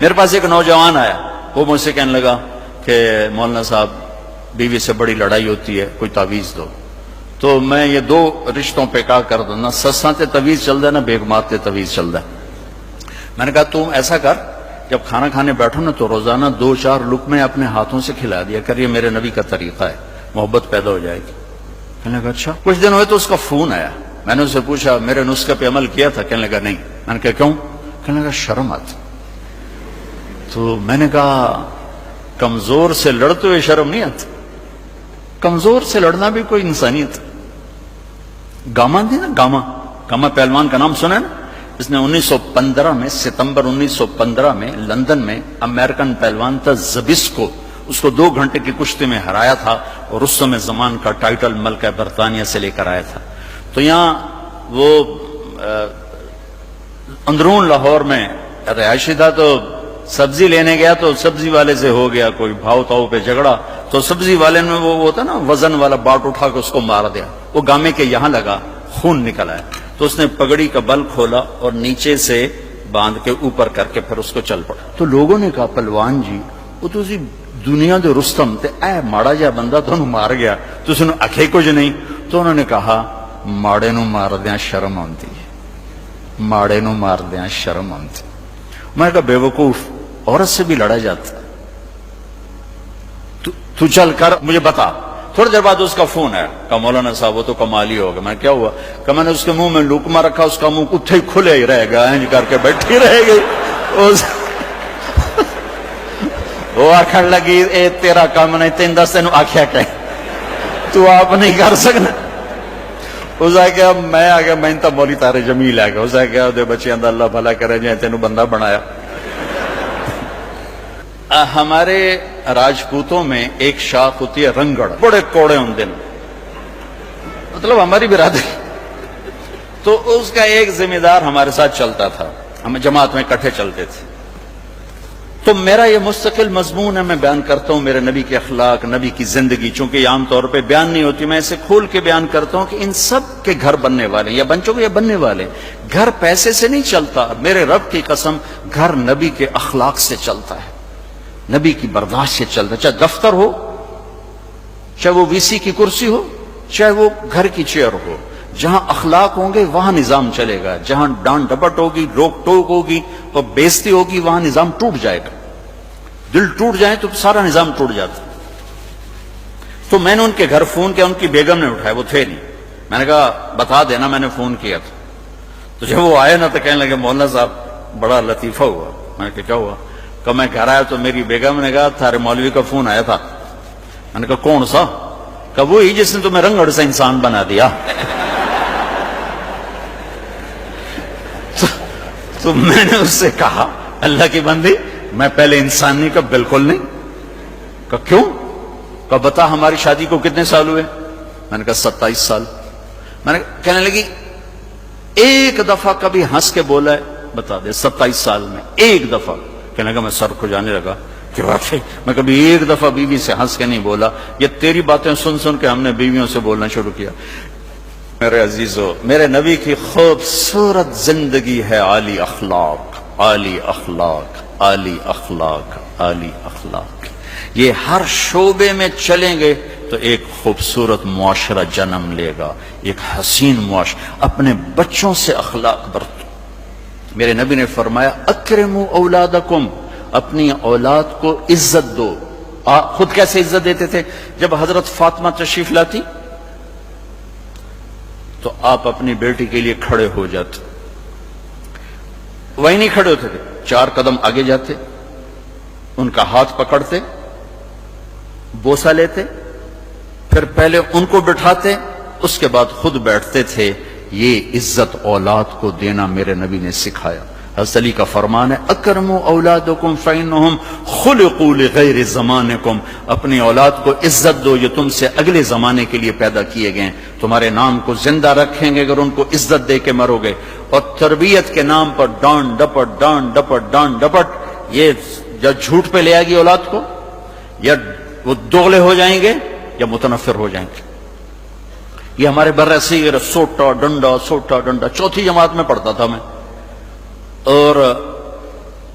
میرے پاس ایک نوجوان آیا, وہ مجھ سے کہنے لگا کہ مولانا صاحب بیوی سے بڑی لڑائی ہوتی ہے, کوئی تعویذ دو. تو میں یہ دو رشتوں پہ کہا کر دوں, نہ سساں تے تعویذ چل رہا ہے نہ بیگمات تے تعویذ چل رہا ہے. میں نے کہا تم ایسا کر, جب کھانا کھانے بیٹھو نا تو روزانہ 2-4 لقمے اپنے ہاتھوں سے کھلا دیا کر, یہ میرے نبی کا طریقہ ہے, محبت پیدا ہو جائے گی. کہنے لگا اچھا. کچھ دن ہوئے تو اس کا فون آیا, میں نے اسے پوچھا میرے نسخے پہ عمل کیا تھا؟ کہنے لگا نہیں. میں نے کہا کیوں؟ کہنے لگا شرم آتی. تو میں نے کہا کمزور سے لڑتے ہوئے شرم نہیں آتی؟ کمزور سے لڑنا بھی کوئی انسانیت. گاما تھی نا, گاما پہلوان کا نام سنا ہے نا؟ اس نے 1915 میں, ستمبر 1915 میں لندن میں امریکن پہلوان تھا زبسکو, اس کو 2 گھنٹے کی کشتی میں ہرایا تھا اور رستم زمان کا ٹائٹل ملکہ برطانیہ سے لے کر آیا تھا. تو یہاں وہ اندرون لاہور میں رہائشی تھا, تو سبزی لینے گیا تو سبزی والے سے ہو گیا کوئی بھاؤ تاؤ پہ جھگڑا, تو سبزی والے نے وہ ہوتا نا وزن والا باٹ اٹھا کے اس کو مار دیا. وہ گامے کے یہاں لگا, خون نکل آیا. تو اس نے پگڑی کا بل کھولا اور نیچے سے باندھ کے اوپر کر کے پھر اس کو چل پڑا. تو لوگوں نے کہا پہلوان جی وہ تو اسی دنیا دے رستم تے, اے ماڑا جا بندہ تو مار گیا, تو اس نے اکھے کچھ نہیں. تو انہوں نے کہا ماڑے نو مار دیاں شرم آتی ہے, ماڑے نو مار دیاں شرم آتی. میں نے کہا بے وقوف, عورت سے بھی لڑا جاتا, تو چل کر مجھے بتا. تھوڑی دیر بعد اس کا فون ہے, کہا مولانا صاحب وہ تو کمال ہی ہوگا. میں کیا ہوا؟ کہ میں نے اس کے منہ میں لقمہ رکھا, اس کا منہ کتھے ہی کھلے ہی رہے گا, اینج کر کے بیٹھی رہے گی. وہ آخر لگی اے تیرا کام نہیں, 3-10 تینوں آخیا کہ تو آپ نہیں کر سکنا. اس آ گیا میں آ گیا, میں تو مولی تارے جمیل آ گیا. اس آ گیا دے بچے اندر اللہ بھلا کرے جائے, تینوں بندہ بنایا. ہمارے راجپوتوں میں ایک شاخ ہوتی ہے رنگڑ, بڑے کوڑے ہوں دن, مطلب ہماری برادری. تو اس کا ایک ذمہ دار ہمارے ساتھ چلتا تھا, ہم جماعت میں اکٹھے چلتے تھے. تو میرا یہ مستقل مضمون ہے, میں بیان کرتا ہوں میرے نبی کے اخلاق, نبی کی زندگی. چونکہ یہ عام طور پہ بیان نہیں ہوتی, میں اسے کھول کے بیان کرتا ہوں کہ ان سب کے گھر بننے والے, یا بن چکے یا بننے والے. گھر پیسے سے نہیں چلتا, میرے رب کی قسم, گھر نبی کے اخلاق سے چلتا ہے, نبی کی برداشت سے چلتا ہے. چاہے دفتر ہو, چاہے وہ وی سی کی کرسی ہو, چاہے وہ گھر کی چیئر ہو, جہاں اخلاق ہوں گے وہاں نظام چلے گا. جہاں ڈانٹ ڈپٹ ہوگی, روک ٹوک ہوگی اور بےزتی ہوگی, وہاں نظام ٹوٹ جائے گا. دل ٹوٹ جائے تو سارا نظام ٹوٹ جاتا. تو میں نے ان کے گھر فون کیا, ان کی بیگم نے اٹھایا, وہ تھے نہیں. میں نے کہا بتا دینا میں نے فون کیا تھا. تو جب وہ آئے نا تو کہنے لگے مولانا صاحب بڑا لطیفہ ہوا. میں نے کہا کیا ہوا؟ کہ میں گھر آیا تو میری بیگم نے کہا تھارے مولوی کا فون آیا تھا. میں نے کہا کون سا؟ کہ وہی جس نے تمہیں رنگڑ سے انسان بنا دیا. تو میں نے اس سے کہا اللہ کی بندی, میں پہلے انسان نہیں, کا بالکل نہیں. کہ کیوں؟ کہ بتا ہماری شادی کو کتنے سال ہوئے؟ میں نے کہا 27 سال. میں نے کہنے لگی ایک دفعہ کبھی ہنس کے بولا ہے بتا دے 27 سال میں ایک دفعہ؟ کہنے لگا میں سر کو جانے لگا کہ واقعی میں کبھی ایک دفعہ بیوی سے ہنس کے نہیں بولا. یہ تیری باتیں سن سن کے ہم نے بیویوں سے بولنا شروع کیا. میرے عزیزو, میرے نبی کی خوبصورت زندگی ہے عالی اخلاق, عالی اخلاق, عالی اخلاق, عالی اخلاق. یہ ہر شعبے میں چلیں گے تو ایک خوبصورت معاشرہ جنم لے گا, ایک حسین معاشرہ. اپنے بچوں سے اخلاق برتو. میرے نبی نے فرمایا اکرموا اولادکم, اپنی اولاد کو عزت دو. خود کیسے عزت دیتے تھے؟ جب حضرت فاطمہ تشریف لاتی تو آپ اپنی بیٹی کے لیے کھڑے ہو جاتے, وہی نہیں کھڑے ہوتے تھے, 4 قدم آگے جاتے, ان کا ہاتھ پکڑتے, بوسہ لیتے, پھر پہلے ان کو بٹھاتے, اس کے بعد خود بیٹھتے تھے. یہ عزت اولاد کو دینا میرے نبی نے سکھایا. حضرت علی کا فرمان ہے اکرموا اولادکم فانہم خلقوا لغیر زمانکم, اپنی اولاد کو عزت دو, یہ تم سے اگلے زمانے کے لیے پیدا کیے گئے, تمہارے نام کو زندہ رکھیں گے اگر ان کو عزت دے کے مرو گے. اور تربیت کے نام پر ڈانٹ ڈپٹ, ڈانٹ ڈپٹ, ڈانٹ ڈپٹ, یہ یا جھوٹ پہ لے آئے گی اولاد کو, یا وہ دوغلے ہو جائیں گے یا متنفر ہو جائیں گے. یہ ہمارے برصغیر سوٹا ڈنڈا, سوٹا ڈنڈا. 4تھی جماعت میں پڑھتا تھا میں, اور